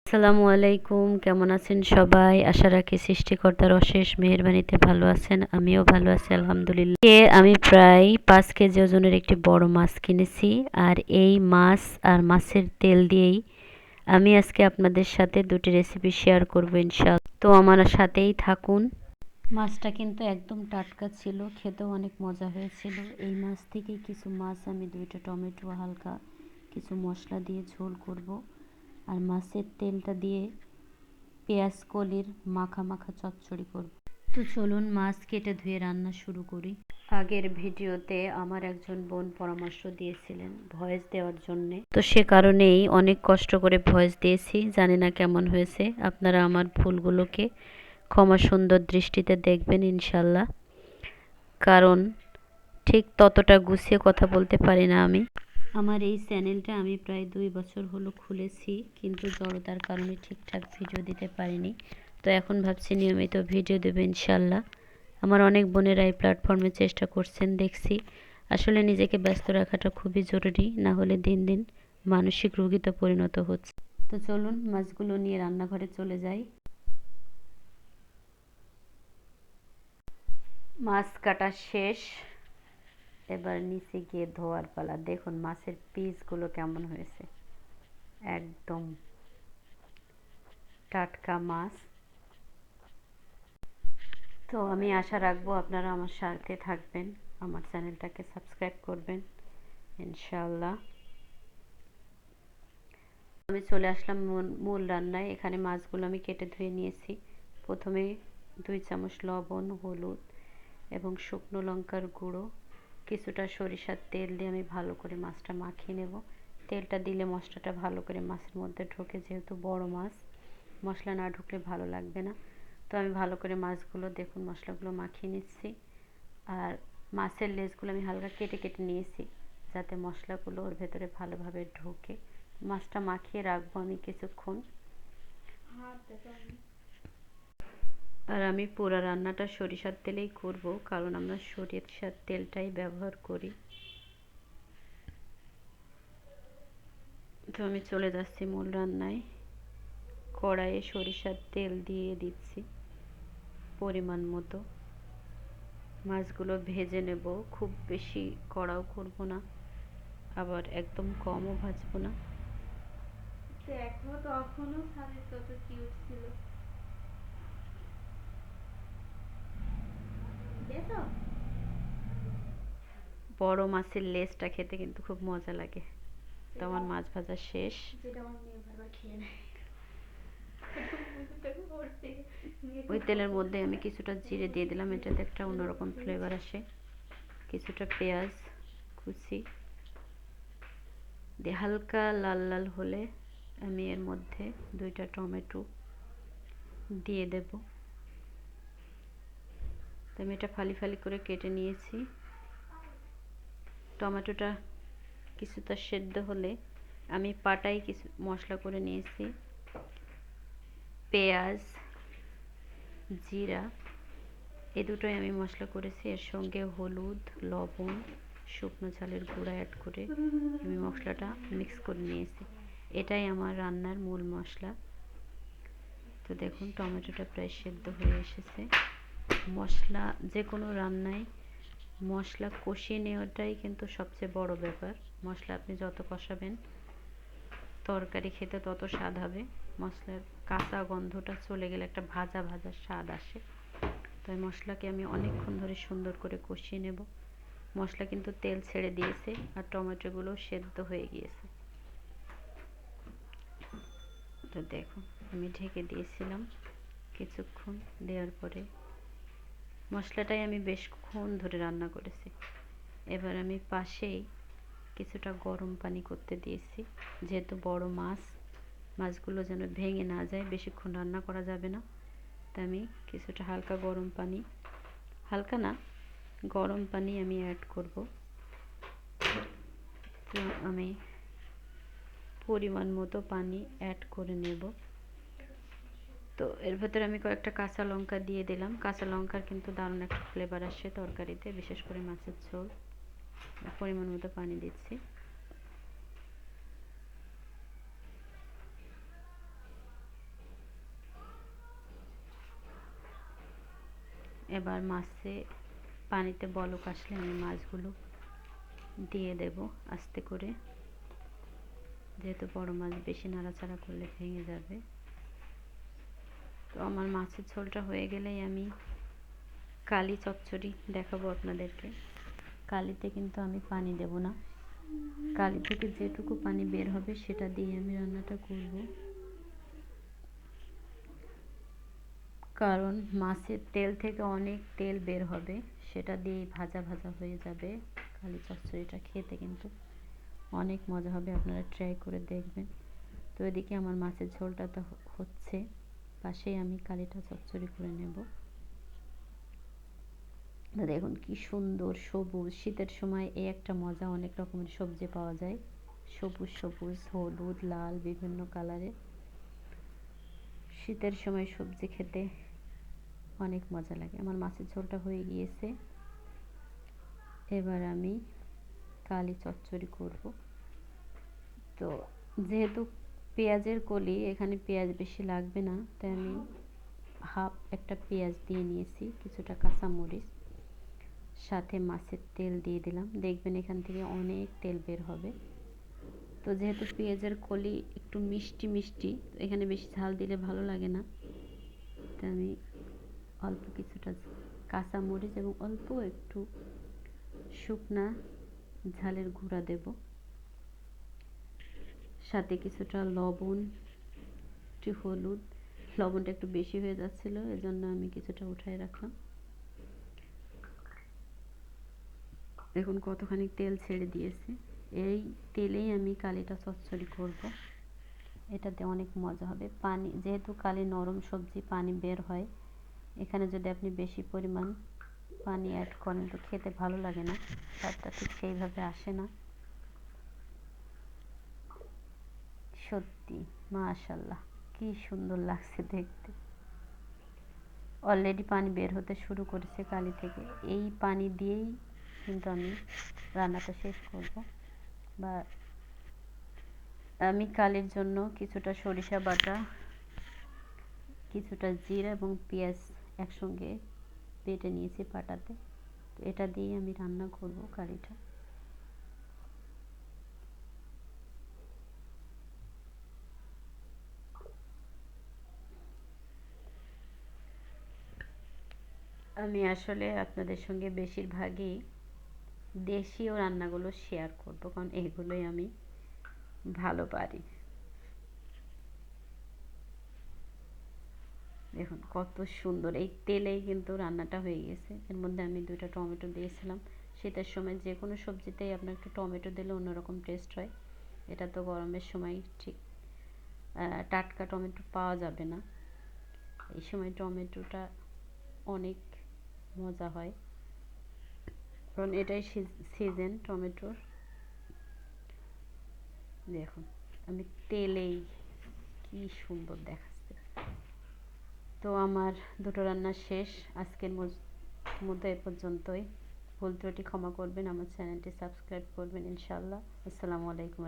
আসসালামু আলাইকুম, কেমন আছেন সবাই? আশা রাখি সৃষ্টিকর্তার অশেষ মেহেরবানিতে ভালো আছেন। আমিও ভালো আছি আলহামদুলিল্লাহ। আমি প্রায় 5 কেজি ওজনের একটি বড় মাছ কিনেছি। আর এই মাছ আর মাছের তেল দিয়েই আমি আজকে আপনাদের সাথে দুটি রেসিপি শেয়ার করব ইনশাআল্লাহ। তো আমার সাথেই থাকুন। মাছটা কিন্তু একদম টাটকা ছিল, খেতেও অনেক মজা হয়েছিল। এই মাছ থেকেই কিছু মাছ আমি 2টা টমেটো হালকা কিছু মশলা দিয়ে ঝোল করব। আর মাছের তেলটা দিয়ে পেঁয়াজ কলির মাখা মাখা চচ্চড়ি করব। তো চলুন মাছ কেটে ধুয়ে রান্না শুরু করি। আগের ভিডিওতে আমার একজন বোন পরামর্শ দিয়েছিলেন ভয়েস দেওয়ার জন্যে, তো সে কারণেই অনেক কষ্ট করে ভয়েস দিয়েছি। জানি না কেমন হয়েছে, আপনারা আমার ভুলগুলোকে ক্ষমা সুন্দর দৃষ্টিতে দেখবেন ইনশাল্লাহ। কারণ ঠিক ততটা গুছিয়ে কথা বলতে পারি না আমি। আমার এই চ্যানেলটা আমি প্রায় 2 বছর হলো খুলেছি, কিন্তু জড়তার কারণে ঠিকঠাক ভিডিও দিতে পারিনি। তো এখন ভাবছি নিয়মিত ভিডিও দেবো ইনশাল্লাহ। আমার অনেক বোনেরা এই প্ল্যাটফর্মে চেষ্টা করছেন দেখছি। আসলে নিজেকে ব্যস্ত রাখাটা খুবই জরুরি, না হলে দিন দিন মানসিক রোগীতে পরিণত হচ্ছে। তো চলুন মাছগুলো নিয়ে রান্নাঘরে চলে যাই। মাছ কাটা শেষ, এবার নিচে গিয়ে ধোয়ার পালা। দেখুন মাছের পিসগুলো কেমন হয়েছে, একদম টাটকা মাছ। তো আমি আশা রাখবো আপনারা আমার সাথে থাকবেন, আমার চ্যানেলটাকে সাবস্ক্রাইব করবেন ইনশাআল্লাহ। আমি চলে আসলাম মূল রান্নায়। এখানে মাছগুলো আমি কেটে ধুয়ে নিয়েছি। প্রথমে 2 চামচ লবণ, হলুদ এবং শুকনো লঙ্কার গুঁড়ো, কিছুটা সরিষার তেল দিয়ে আমি ভালো করে মাছটা মাখিয়ে নেব। তেলটা দিলে মশলাটা ভালো করে মাছের মধ্যে ঢোকে, যেহেতু বড় মাছ মশলা না ঢুকলে ভালো লাগবে না। তো আমি ভালো করে মাছগুলো দেখুন মশলাগুলো মাখিয়ে নিচ্ছি। আর মাছের লেজগুলো আমি হালকা কেটে কেটে নিয়েছি, যাতে মশলাগুলো ওর ভেতরে ভালোভাবে ঢোকে। মাছটা মাখিয়ে রাখবো আমি কিছুক্ষণ। আর আমি পুরো রান্নাটা সরিষার তেলেই করব, কারণ আমরা সরিষার তেলটাই ব্যবহার করি। তো আমি চলে যাচ্ছি মূল রান্নায়। কড়াইয়ে সরিষার তেল দিয়ে দিচ্ছি পরিমাণ মতো। মাছগুলো ভেজে নেব, খুব বেশি কড়াও করব না, আবার একদম কমও ভাজবো না। দেখো তখনও সাজিদ কত কিউট ছিল। দেখো বড় মাছের লেজটা খেতে কিন্তু খুব মজা লাগে। তো আমার মাছ ভাজা শেষ। যেটা আমার মেয়ে বারবার খেয়ে নেয়। ওই তেলের মধ্যে আমি কিছুটা জিরে দিয়ে দিলাম, এটাতে একটা অন্যরকম ফ্লেভার আসে। কিছুটা পেঁয়াজ কুচি দিয়ে হালকা লাল লাল হলে আমি এর মধ্যে 2টা টমেটো দিয়ে দেব। তো আমি এটা ফালি ফালি করে কেটে নিয়েছি। টমেটোটা কিছুটা সেদ্ধ হলে আমি পাটায় কিছু মশলা করে নিয়েছি। পেঁয়াজ, জিরা, এই দুটোই আমি মশলা করেছি। এর সঙ্গে হলুদ, লবণ, শুকনো ঝালের গুঁড়া অ্যাড করে আমি মশলাটা মিক্স করে নিয়েছি। এটাই আমার রান্নার মূল মশলা। তো দেখুন টমেটোটা প্রায় সেদ্ধ হয়ে এসেছে। মশলা যে কোনো রান্নায় মশলা কষিয়ে নেওয়াটাই কিন্তু সবচেয়ে বড় ব্যাপার। মশলা আপনি যত কষাবেন তরকারি খেতে তত স্বাদ হবে। মশলার কাঁচা গন্ধটা চলে গেলে একটা ভাজা ভাজা স্বাদ আসে। তো এই মশলাকে আমি অনেকক্ষণ ধরে সুন্দর করে কষিয়ে নেব। মশলা কিন্তু তেল ছেড়ে দিয়েছে আর টমেটোগুলো সেদ্ধ হয়ে গিয়েছে। তো দেখুন আমি ঢেকে দিয়েছিলাম কিছুক্ষণ, দেওয়ার পরে মশলাটাই আমি বেশক্ষণ ধরে রান্না করেছি। এবার আমি পাশেই কিছুটা গরম পানি করতে দিয়েছি, যেহেতু বড় মাছ, মাছগুলো যেন ভেঙে না যায়, বেশিক্ষণ রান্না করা যাবে না। তাই আমি কিছুটা হালকা গরম পানি, হালকা না গরম পানি আমি অ্যাড করব। তো আমি পরিমাণ মতো পানি অ্যাড করে নেব। তো এর ভেতরে আমি কয়েকটা কাঁচা লঙ্কা দিয়ে দিলাম। কাঁচা লঙ্কার কিন্তু দারুণ একটা ফ্লেভার আসে তরকারিতে, বিশেষ করে মাছের ঝোল। পরিমাণ মতো পানি দিচ্ছি। এবার মাছে পানিতে বলক আসলে আমি মাছগুলো দিয়ে দেব আস্তে করে, যেহেতু বড় মাছ বেশি নাড়াচাড়া করলে ভেঙে যাবে। তো আমার মাছের ঝোলটা হয়ে গেলেই আমি কালি চচ্চড়ি দেখাবো আপনাদেরকে। কালিতে কিন্তু আমি পানি দেব না, কালি থেকে যেটুকু পানি বের হবে সেটা দিয়ে আমি রান্নাটা করব, কারণ মাছের তেল থেকে অনেক তেল বের হবে, সেটা দিয়েই ভাজা ভাজা হয়ে যাবে। কালি চচ্চড়িটা খেতে কিন্তু অনেক মজা হবে, আপনারা ট্রাই করে দেখবেন। তো এদিকে আমার মাছের ঝোলটা তো হচ্ছে, পাশেই আমি কালিটা চচ্চড়ি করে নেব। দেখুন কি সুন্দর সবুজ, শীতের সময় এই একটা মজা, অনেক রকমের সবজি পাওয়া যায়, সবুজ সবুজ, হলুদ, লাল, বিভিন্ন কালারের। শীতের সময় সবজি খেতে অনেক মজা লাগে। আমার মাছের ঝোলটা হয়ে গিয়েছে, এবার আমি কালি চচ্চড়ি করব। তো যেহেতু পেঁয়াজের কলি, এখানে পেঁয়াজ বেশি লাগবে না, তাই আমি হাফ একটা পেঁয়াজ দিয়ে নিয়েছি, কিছুটা কাঁচামরিচ, সাথে মাছের তেল দিয়ে দিলাম। দেখবেন এখান থেকে অনেক তেল বের হবে। তো যেহেতু পেঁয়াজের কলি একটু মিষ্টি মিষ্টি, এখানে বেশি ঝাল দিলে ভালো লাগে না, তাই আমি অল্প কিছুটা কাঁচামরিচ এবং অল্প একটু শুকনা ঝালের গুঁড়া দেব, সাথে কিছুটা লবণ, একটু হলুদ। লবণটা একটু বেশি হয়ে যাচ্ছিল, এজন্য আমি কিছুটা উঠায় রাখলাম। দেখুন কতখানি তেল ছেড়ে দিয়েছে। এই তেলেই আমি কালিটা চচ্চড়ি করব, এটাতে অনেক মজা হবে। পানি, যেহেতু কালি নরম সবজি, পানি বের হয়, এখানে যদি আপনি বেশি পরিমাণ পানি অ্যাড করেন তো খেতে ভালো লাগে না, স্বাদটা ঠিক সেইভাবে আসে না। সত্যি মাশাআল্লাহ কি সুন্দর লাগছে দেখতে। অলরেডি পানি বের হতে শুরু করেছে কালি থেকে, এই পানি দিয়েই কিন্তু আমি রান্নাটা শেষ করব। বা আমি কালির জন্য কিছুটা সরিষা বাটা, কিছুটা জিরা এবং পেঁয়াজ একসঙ্গে বেটে নিয়েছি পাটাতে, তো এটা দিয়ে আমি রান্না করব কালিটা। আমি আসলে আপনাদের সঙ্গে বেশিরভাগই দেশীয় রান্নাগুলো শেয়ার করব, কারণ এগুলোই আমি ভালো পারি। দেখুন কত সুন্দর, এই তেলেই কিন্তু রান্নাটা হয়ে গেছে। এর মধ্যে আমি 2টা টমেটো দিয়েছিলাম। শীতের সময় যে কোনো সবজিতেই আপনার একটু টমেটো দিলে অন্যরকম টেস্ট হয়। এটা তো গরমের সময় ঠিক টাটকা টমেটো পাওয়া যাবে না, এই সময় টমেটোটা অনেক মজা হয়, কারণ এটাই সিজন টমেটোর। দেখুন আমি তেলেই কি সুন্দর দেখাচ্ছে। তো আমার 2টো রান্না শেষ আজকের মধ্যে এ পর্যন্তই। ভুল ত্রুটি ক্ষমা করবেন, আমার চ্যানেলটি সাবস্ক্রাইব করবেন ইনশাআল্লাহ। আসসালামু আলাইকুম।